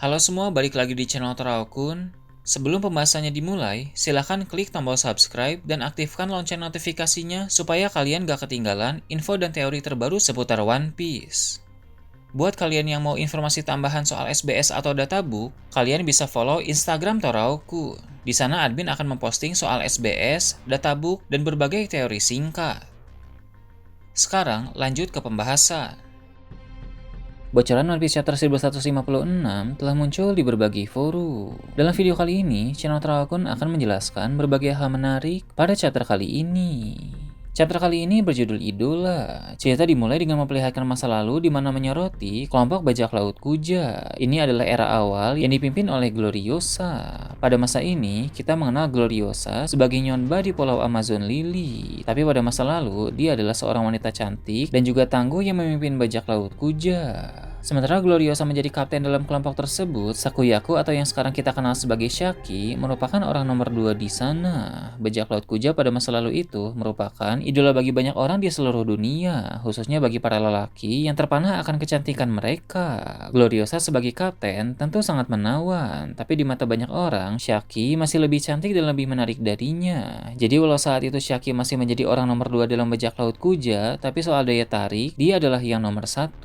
Halo semua, balik lagi di channel Toraokun. Sebelum pembahasannya dimulai, silahkan klik tombol subscribe dan aktifkan lonceng notifikasinya supaya kalian gak ketinggalan info dan teori terbaru seputar One Piece. Buat kalian yang mau informasi tambahan soal SBS atau databook, kalian bisa follow Instagram Toraokun. Di sana admin akan memposting soal SBS, databook, dan berbagai teori singkat. Sekarang lanjut ke pembahasan. Bocoran One Piece Chapter 1156 telah muncul di berbagai forum. Dalam video kali ini, channel Toraokun akan menjelaskan berbagai hal menarik pada chapter kali ini. Chapter kali ini berjudul Idola. Cerita dimulai dengan memperlihatkan masa lalu di mana menyoroti kelompok bajak laut Kuja. Ini adalah era awal yang dipimpin oleh Gloriosa. Pada masa ini, kita mengenal Gloriosa sebagai Nyonba di Pulau Amazon Lily. Tapi pada masa lalu, dia adalah seorang wanita cantik dan juga tangguh yang memimpin bajak laut Kuja. Sementara Gloriosa menjadi kapten dalam kelompok tersebut, Sakuyaku atau yang sekarang kita kenal sebagai Shaki merupakan orang nomor 2 di sana. Bajak laut Kuja pada masa lalu itu merupakan idola bagi banyak orang di seluruh dunia, khususnya bagi para lelaki yang terpana akan kecantikan mereka. Gloriosa sebagai kapten tentu sangat menawan, tapi di mata banyak orang, Shaki masih lebih cantik dan lebih menarik darinya. Jadi walau saat itu Shaki masih menjadi orang nomor 2 dalam bajak laut Kuja, tapi soal daya tarik, dia adalah yang nomor 1.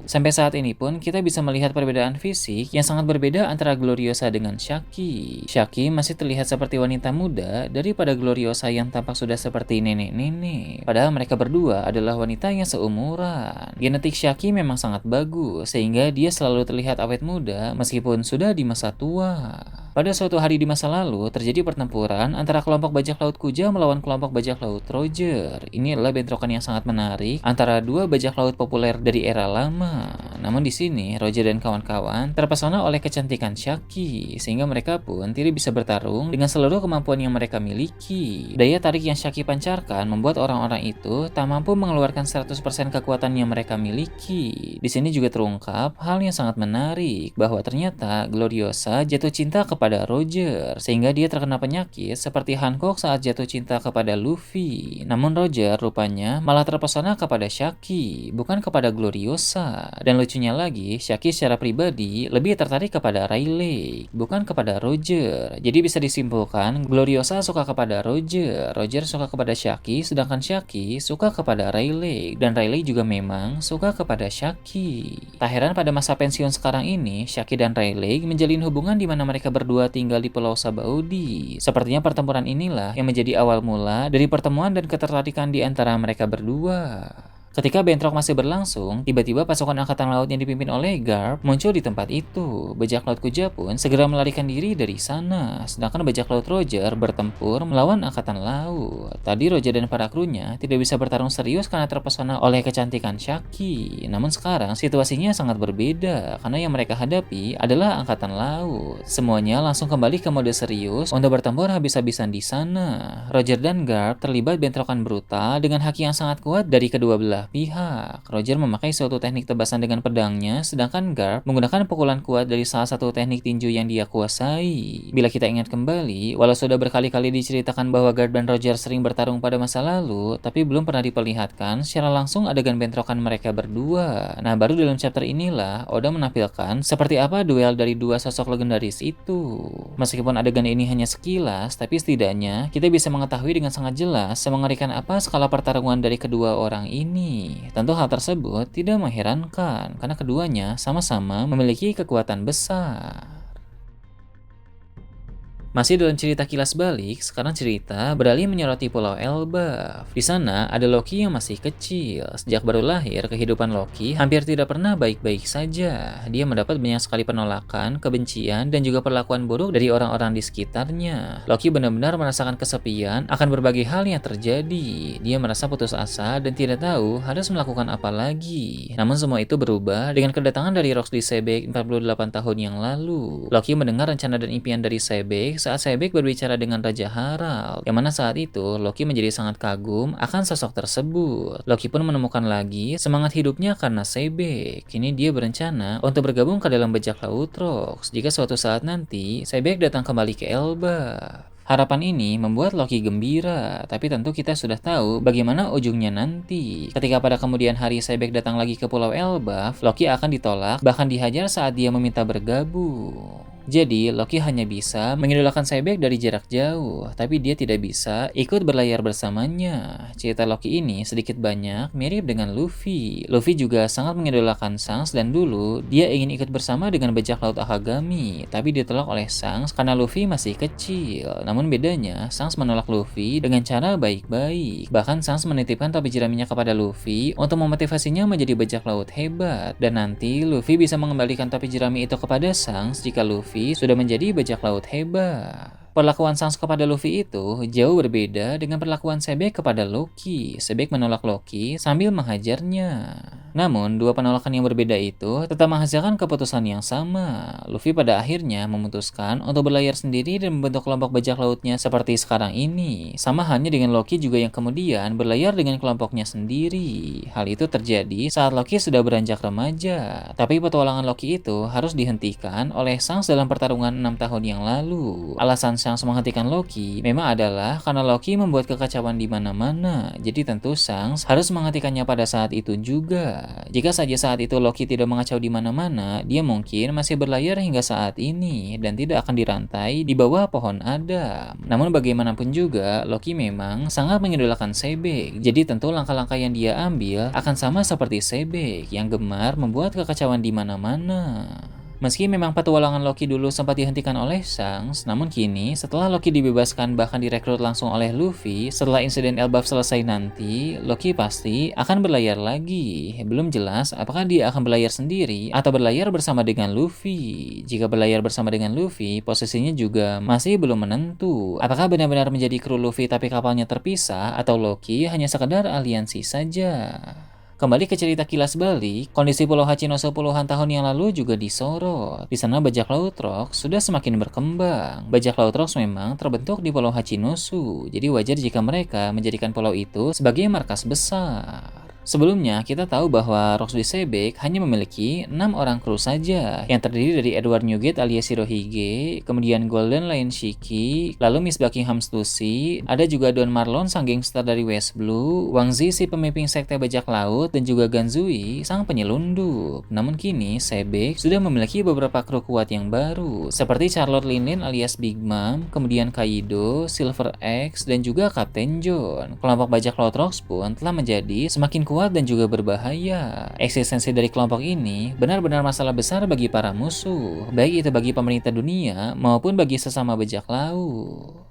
Sampai saat ini pun kita bisa melihat perbedaan fisik yang sangat berbeda antara Gloriosa dengan Shaki. Shaki masih terlihat seperti wanita muda daripada Gloriosa yang tampak sudah seperti nenek-nenek. Padahal mereka berdua adalah wanita yang seumuran. Genetik Shaki memang sangat bagus sehingga dia selalu terlihat awet muda meskipun sudah di masa tua. Pada suatu hari di masa lalu, terjadi pertempuran antara kelompok bajak laut Kuja melawan kelompok bajak laut Roger. Ini adalah bentrokan yang sangat menarik antara dua bajak laut populer dari era lama. Namun di sini, Roger dan kawan-kawan terpesona oleh kecantikan Shaki, sehingga mereka pun tidak bisa bertarung dengan seluruh kemampuan yang mereka miliki. Daya tarik yang Shaki pancarkan membuat orang-orang itu tak mampu mengeluarkan 100% kekuatan yang mereka miliki. Di sini juga terungkap hal yang sangat menarik, bahwa ternyata Gloriosa jatuh cinta kepada Roger, sehingga dia terkena penyakit seperti Hancock saat jatuh cinta kepada Luffy. Namun Roger rupanya malah terpesona kepada Shaki, bukan kepada Gloriosa. Dan lucunya lagi, Shaki secara pribadi lebih tertarik kepada Rayleigh, bukan kepada Roger. Jadi bisa disimpulkan, Gloriosa suka kepada Roger, Roger suka kepada Shaki, sedangkan Shaki suka kepada Rayleigh, dan Rayleigh juga memang suka kepada Shaki. Tak heran pada masa pensiun sekarang ini, Shaki dan Rayleigh menjalin hubungan di mana mereka berdua tinggal di Pulau Sabaudi. Sepertinya pertempuran inilah yang menjadi awal mula dari pertemuan dan ketertarikan di antara mereka berdua. Ketika bentrok masih berlangsung, tiba-tiba pasukan angkatan laut yang dipimpin oleh Garp muncul di tempat itu. Bajak laut Kuja pun segera melarikan diri dari sana, sedangkan bajak laut Roger bertempur melawan angkatan laut. Tadi Roger dan para krunya tidak bisa bertarung serius karena terpesona oleh kecantikan Shaki. Namun sekarang situasinya sangat berbeda, karena yang mereka hadapi adalah angkatan laut. Semuanya langsung kembali ke mode serius untuk bertempur habis-habisan di sana. Roger dan Garp terlibat bentrokan brutal dengan haki yang sangat kuat dari kedua belah pihak. Roger memakai suatu teknik tebasan dengan pedangnya, sedangkan Garp menggunakan pukulan kuat dari salah satu teknik tinju yang dia kuasai. Bila kita ingat kembali, walau sudah berkali-kali diceritakan bahwa Garp dan Roger sering bertarung pada masa lalu, tapi belum pernah diperlihatkan secara langsung adegan bentrokan mereka berdua. Nah, baru dalam chapter inilah Oda menampilkan seperti apa duel dari dua sosok legendaris itu. Meskipun adegan ini hanya sekilas, tapi setidaknya kita bisa mengetahui dengan sangat jelas semengerikan apa skala pertarungan dari kedua orang ini. Tentu hal tersebut tidak mengherankan karena keduanya sama-sama memiliki kekuatan besar. Masih dalam cerita kilas balik, sekarang cerita beralih menyoroti Pulau Elbaf. Di sana ada Loki yang masih kecil. Sejak baru lahir, kehidupan Loki hampir tidak pernah baik-baik saja. Dia mendapat banyak sekali penolakan, kebencian, dan juga perlakuan buruk dari orang-orang di sekitarnya. Loki benar-benar merasakan kesepian akan berbagai hal yang terjadi. Dia merasa putus asa dan tidak tahu harus melakukan apa lagi. Namun semua itu berubah dengan kedatangan dari Rox di Sebek 48 tahun yang lalu. Loki mendengar rencana dan impian dari Sebek saat Sebek berbicara dengan Raja Harald, yang mana saat itu Loki menjadi sangat kagum akan sosok tersebut. Loki pun menemukan lagi semangat hidupnya karena Sebek. Kini dia berencana untuk bergabung ke dalam bajak laut Rox jika suatu saat nanti Sebek datang kembali ke Elbaf. Harapan ini membuat Loki gembira, tapi tentu kita sudah tahu bagaimana ujungnya nanti. Ketika pada kemudian hari Sebek datang lagi ke Pulau Elbaf, Loki akan ditolak, bahkan dihajar saat dia meminta bergabung. Jadi, Loki hanya bisa mengidolakan Sebek dari jarak jauh, tapi dia tidak bisa ikut berlayar bersamanya. Cerita Loki ini sedikit banyak mirip dengan Luffy. Luffy juga sangat mengidolakan Shanks dan dulu dia ingin ikut bersama dengan bajak laut Akagami, tapi ditolak oleh Shanks karena Luffy masih kecil. Namun bedanya, Shanks menolak Luffy dengan cara baik-baik. Bahkan Shanks menitipkan topi jeraminya kepada Luffy untuk memotivasinya menjadi bajak laut hebat. Dan nanti Luffy bisa mengembalikan topi jerami itu kepada Shanks jika Luffy sudah menjadi bajak laut hebat. Perlakuan Shanks kepada Luffy itu jauh berbeda dengan perlakuan Sebek kepada Loki. Sebek menolak Loki sambil menghajarnya. Namun, dua penolakan yang berbeda itu tetap menghasilkan keputusan yang sama. Luffy pada akhirnya memutuskan untuk berlayar sendiri dan membentuk kelompok bajak lautnya seperti sekarang ini. Sama halnya dengan Loki juga yang kemudian berlayar dengan kelompoknya sendiri. Hal itu terjadi saat Loki sudah beranjak remaja. Tapi petualangan Loki itu harus dihentikan oleh Shanks dalam pertarungan 6 tahun yang lalu. Alasan Shanks menghentikan Loki memang adalah karena Loki membuat kekacauan di mana-mana. Jadi tentu Shanks harus menghentikannya pada saat itu juga. Jika saja saat itu Loki tidak mengacau di mana-mana, dia mungkin masih berlayar hingga saat ini dan tidak akan dirantai di bawah pohon Adam. Namun bagaimanapun juga, Loki memang sangat mengidolakan Sebek. Jadi tentu langkah-langkah yang dia ambil akan sama seperti Sebek yang gemar membuat kekacauan di mana-mana. Meski memang petualangan Loki dulu sempat dihentikan oleh Shanks, namun kini setelah Loki dibebaskan bahkan direkrut langsung oleh Luffy, setelah insiden Elbaf selesai nanti, Loki pasti akan berlayar lagi. Belum jelas apakah dia akan berlayar sendiri atau berlayar bersama dengan Luffy. Jika berlayar bersama dengan Luffy, posisinya juga masih belum menentu. Apakah benar-benar menjadi kru Luffy tapi kapalnya terpisah atau Loki hanya sekedar aliansi saja? Kembali ke cerita kilas balik, kondisi Pulau Hachinosu puluhan tahun yang lalu juga disorot. Di sana bajak laut Rocks sudah semakin berkembang. Bajak laut Rocks memang terbentuk di Pulau Hachinosu, jadi wajar jika mereka menjadikan pulau itu sebagai markas besar. Sebelumnya, kita tahu bahwa Rocks di Sebek hanya memiliki 6 orang kru saja, yang terdiri dari Edward Newgate alias Shirohige, kemudian Golden Lion Shiki, lalu Miss Buckingham Stussy, ada juga Don Marlon sang gangster dari West Blue, Wang Zi si pemimpin sekte bajak laut, dan juga Ganzui sang penyelundup. Namun kini, Sebek sudah memiliki beberapa kru kuat yang baru, seperti Charlotte Linlin alias Big Mom, kemudian Kaido, Silver X, dan juga Kapten John. Kelompok bajak laut Rocks pun telah menjadi semakin kuat dan juga berbahaya. Eksistensi dari kelompok ini benar-benar masalah besar bagi para musuh, baik itu bagi pemerintah dunia maupun bagi sesama bajak laut.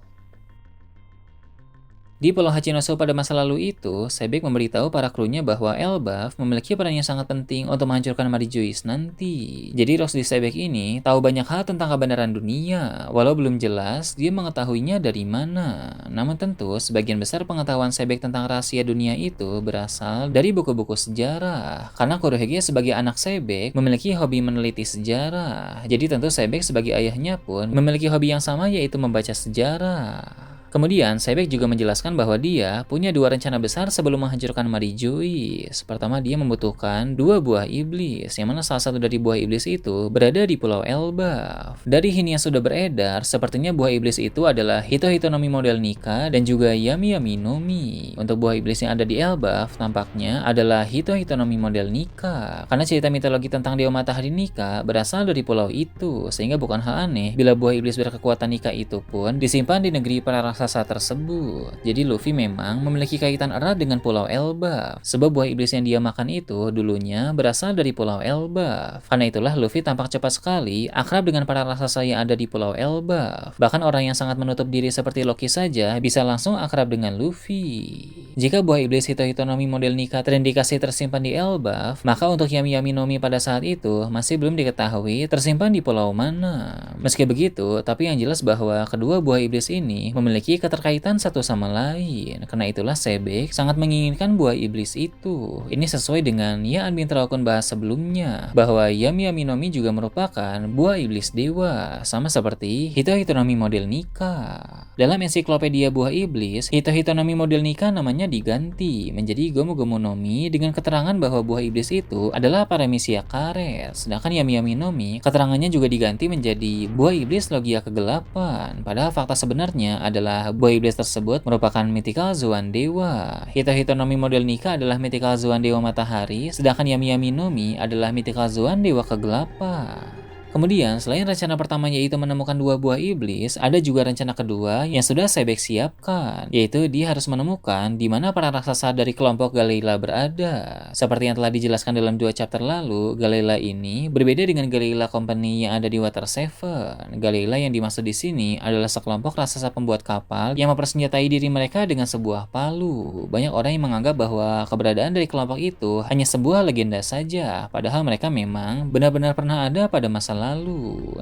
Di Pulau Hachinosu pada masa lalu itu, Sebek memberitahu para krunya bahwa Elbaf memiliki peran yang sangat penting untuk menghancurkan Marijoice nanti. Jadi Rocks di Sebek ini tahu banyak hal tentang kebenaran dunia, walau belum jelas dia mengetahuinya dari mana. Namun tentu, sebagian besar pengetahuan Sebek tentang rahasia dunia itu berasal dari buku-buku sejarah. Karena Kurohige sebagai anak Sebek memiliki hobi meneliti sejarah. Jadi tentu Sebek sebagai ayahnya pun memiliki hobi yang sama, yaitu membaca sejarah. Kemudian, Sebek juga menjelaskan bahwa dia punya 2 rencana besar sebelum menghancurkan Marijoice. Pertama, dia membutuhkan 2 buah iblis, yang mana salah satu dari buah iblis itu berada di Pulau Elbaf. Dari hint yang sudah beredar, sepertinya buah iblis itu adalah Hito-Hito Nomi model Nika dan juga Yami-Yami Nomi. Untuk buah iblis yang ada di Elbaf, tampaknya adalah Hito-Hito Nomi model Nika. Karena cerita mitologi tentang Dewa Matahari Nika berasal dari pulau itu, sehingga bukan hal aneh bila buah iblis berkekuatan Nika itu pun disimpan di negeri para raksasa tersebut. Jadi Luffy memang memiliki kaitan erat dengan Pulau Elbaf. Sebab buah iblis yang dia makan itu dulunya berasal dari Pulau Elbaf. Karena itulah Luffy tampak cepat sekali akrab dengan para raksasa yang ada di Pulau Elbaf. Bahkan orang yang sangat menutup diri seperti Loki saja bisa langsung akrab dengan Luffy. Jika buah iblis Hito-Hito Nomi model Nika terindikasi tersimpan di Elbaf, maka untuk Yami-Yami Nomi pada saat itu masih belum diketahui tersimpan di pulau mana. Meski begitu, tapi yang jelas bahwa kedua buah iblis ini memiliki memiliki keterkaitan satu sama lain. Karena itulah Sebek sangat menginginkan buah iblis itu. Ini sesuai dengan yang admin Terakun bahas sebelumnya, bahwa Yami Yami no Mi juga merupakan buah iblis dewa, sama seperti Hito Hitonomi model Nika. Dalam ensiklopedia buah iblis, Hito Hitonomi model Nika namanya diganti menjadi Gomu Gomu no Mi dengan keterangan bahwa buah iblis itu adalah Paramecia karet. Sedangkan Yami Yami no Mi keterangannya juga diganti menjadi buah iblis Logia kegelapan. Padahal fakta sebenarnya adalah buah iblis tersebut merupakan mythical Zoan dewa. Hito Hitonomi model Nika adalah mythical Zoan dewa matahari, sedangkan Yami Yami no Mi adalah mythical Zoan dewa kegelapan. Kemudian, selain rencana pertama yaitu menemukan dua buah iblis, ada juga rencana kedua yang sudah Sebek siapkan, yaitu dia harus menemukan di mana para raksasa dari kelompok Galeila berada. Seperti yang telah dijelaskan dalam 2 chapter lalu, Galeila ini berbeda dengan Galeila Company yang ada di Water Seven. Galeila yang dimaksud di sini adalah sekelompok raksasa pembuat kapal yang mempersenjatai diri mereka dengan sebuah palu. Banyak orang yang menganggap bahwa keberadaan dari kelompok itu hanya sebuah legenda saja, padahal mereka memang benar-benar pernah ada pada masa lalu.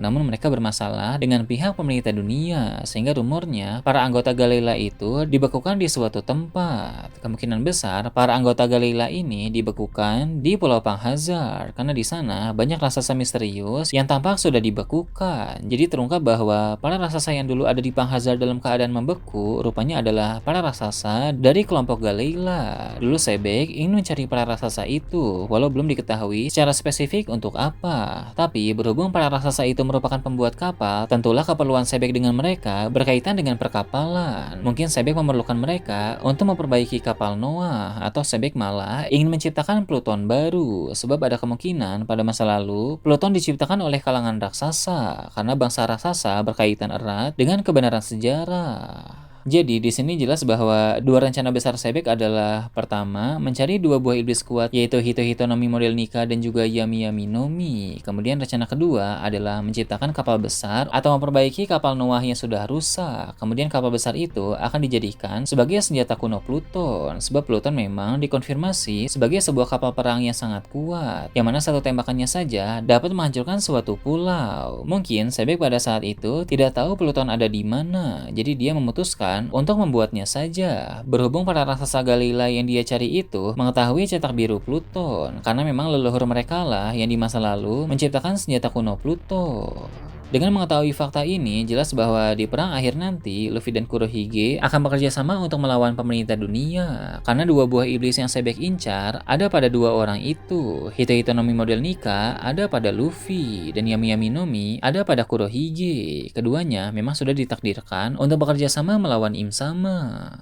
Namun mereka bermasalah dengan pihak pemerintah dunia, sehingga rumornya para anggota Galeila itu dibekukan di suatu tempat. Kemungkinan besar para anggota Galeila ini dibekukan di Pulau Panghazar, karena di sana banyak raksasa misterius yang tampak sudah dibekukan. Jadi terungkap bahwa para raksasa yang dulu ada di Panghazar dalam keadaan membeku rupanya adalah para raksasa dari kelompok Galeila. Dulu Sebek ingin mencari para raksasa itu, walau belum diketahui secara spesifik untuk apa. Tapi berhubung para raksasa itu merupakan pembuat kapal, tentulah keperluan Sebek dengan mereka berkaitan dengan perkapalan. Mungkin Sebek memerlukan mereka untuk memperbaiki kapal Noah, atau Sebek malah ingin menciptakan Pluton baru, sebab ada kemungkinan pada masa lalu Pluton diciptakan oleh kalangan raksasa, karena bangsa raksasa berkaitan erat dengan kebenaran sejarah. Jadi di sini jelas bahwa dua rencana besar Sebek adalah pertama, mencari dua buah iblis kuat yaitu Hito Hitonomi model Nika dan juga Yami Yami no Mi. Kemudian rencana kedua adalah menciptakan kapal besar atau memperbaiki kapal Noah yang sudah rusak. Kemudian kapal besar itu akan dijadikan sebagai senjata kuno Pluton, sebab Pluton memang dikonfirmasi sebagai sebuah kapal perang yang sangat kuat, yang mana satu tembakannya saja dapat menghancurkan suatu pulau. Mungkin Sebek pada saat itu tidak tahu Pluton ada di mana, jadi dia memutuskan untuk membuatnya saja. Berhubung para raksasa Galeila yang dia cari itu mengetahui cetak biru Pluton, karena memang leluhur mereka lah yang di masa lalu menciptakan senjata kuno Pluton. Dengan mengetahui fakta ini, jelas bahwa di perang akhir nanti, Luffy dan Kurohige akan bekerja sama untuk melawan pemerintah dunia. Karena dua buah iblis yang Sebek incar ada pada dua orang itu. Hito Hitonomi model Nika ada pada Luffy, dan Yami Yami no Mi ada pada Kurohige. Keduanya memang sudah ditakdirkan untuk bekerja sama melawan Im Sama.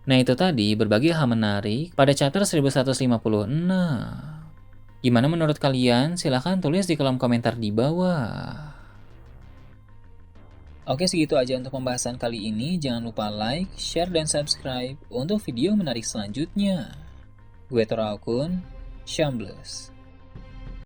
Nah itu tadi berbagai hal menarik pada chapter 1156. Gimana menurut kalian? Silahkan tulis di kolom komentar di bawah. Oke, segitu aja untuk pembahasan kali ini. Jangan lupa like, share, dan subscribe untuk video menarik selanjutnya. Gue Torakun, Shambles.